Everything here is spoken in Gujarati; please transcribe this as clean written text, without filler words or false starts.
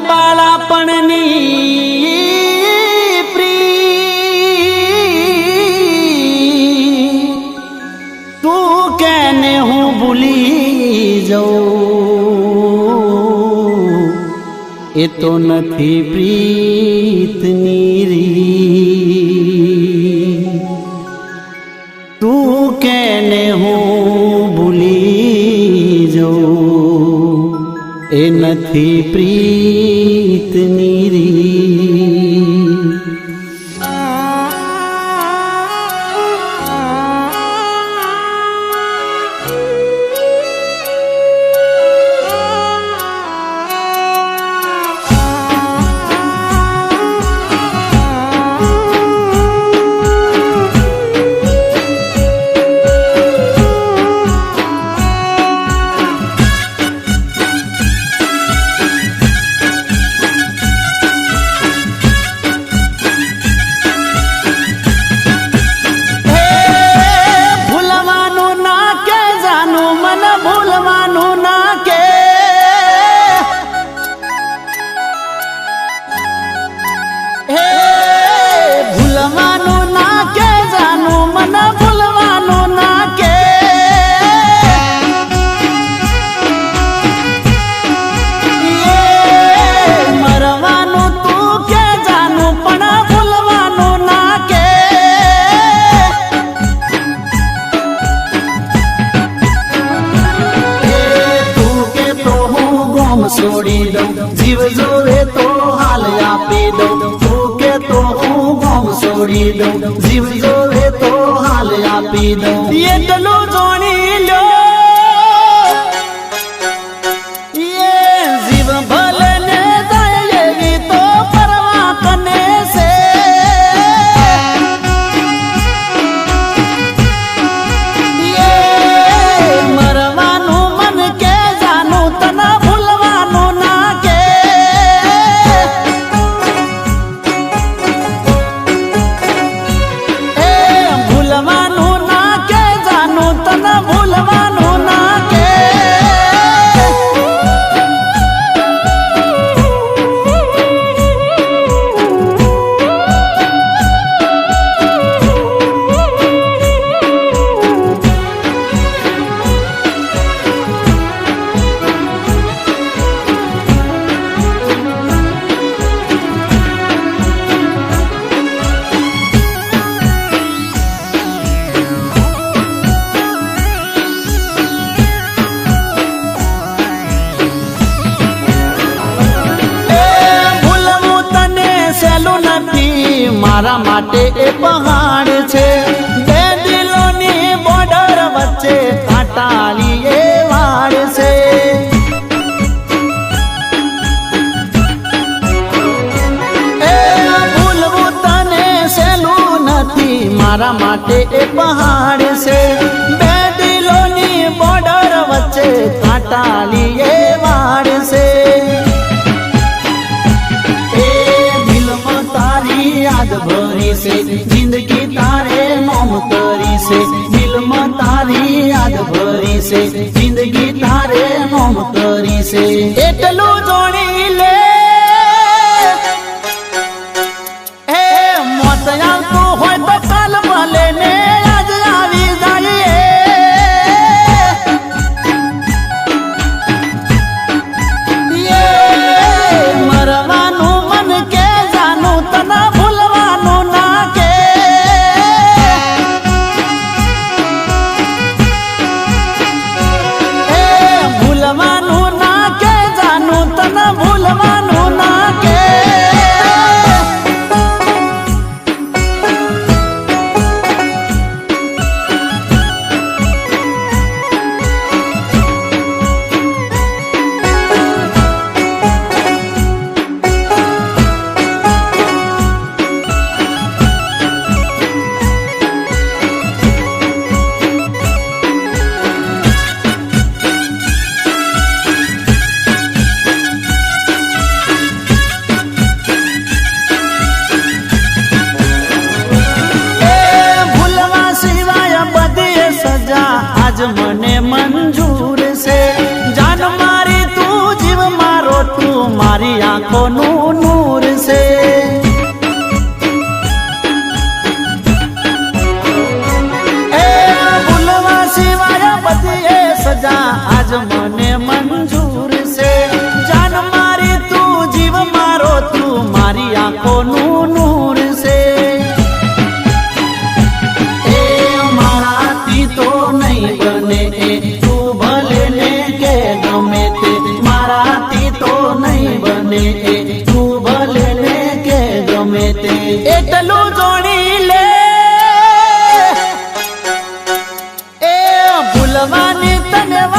બાળપણની પ્રી તું કેને હું ભૂલી જાઉં એ તો નથી પ્રીતની રી તું કેને હું ભૂલી જાઉં એ નથી પ્રીતની રી છોડી દઉં જીવ જોવે તો હાલ આપી દઉં તું કે તો હું ગોમ છોડી દઉં જીવ જોવે તો હાલ આપી દઉં એટલું જોણી લો એ જીવ ભલે ને જાય એવી તો પરવા કને છે મરવાનું મન કે જાનું તને મારા માટે એ પહાડ છે બે દિલોની બોર્ડર વચ્ચે કાંટાળી એ વાડ છે એ ભૂલવું તને સહેલું નથી મારા માટે એ પહાડ છે બે દિલોની બોર્ડર વચ્ચે કાંટાળી એ વાડ છે યાદ ભરી છે જિંદગી તારે નોમ કરી છે દિલમાં તારી યાદ ભરી છે જિંદગી તારે નોમ કરી છે એટલું જોડી લે એ મોત આવતું હોય તો કાલ ભલે ને આજ આવી જાય મરવાનું મન કે જાનું તને ભૂલવાનું ના કે જાનું તને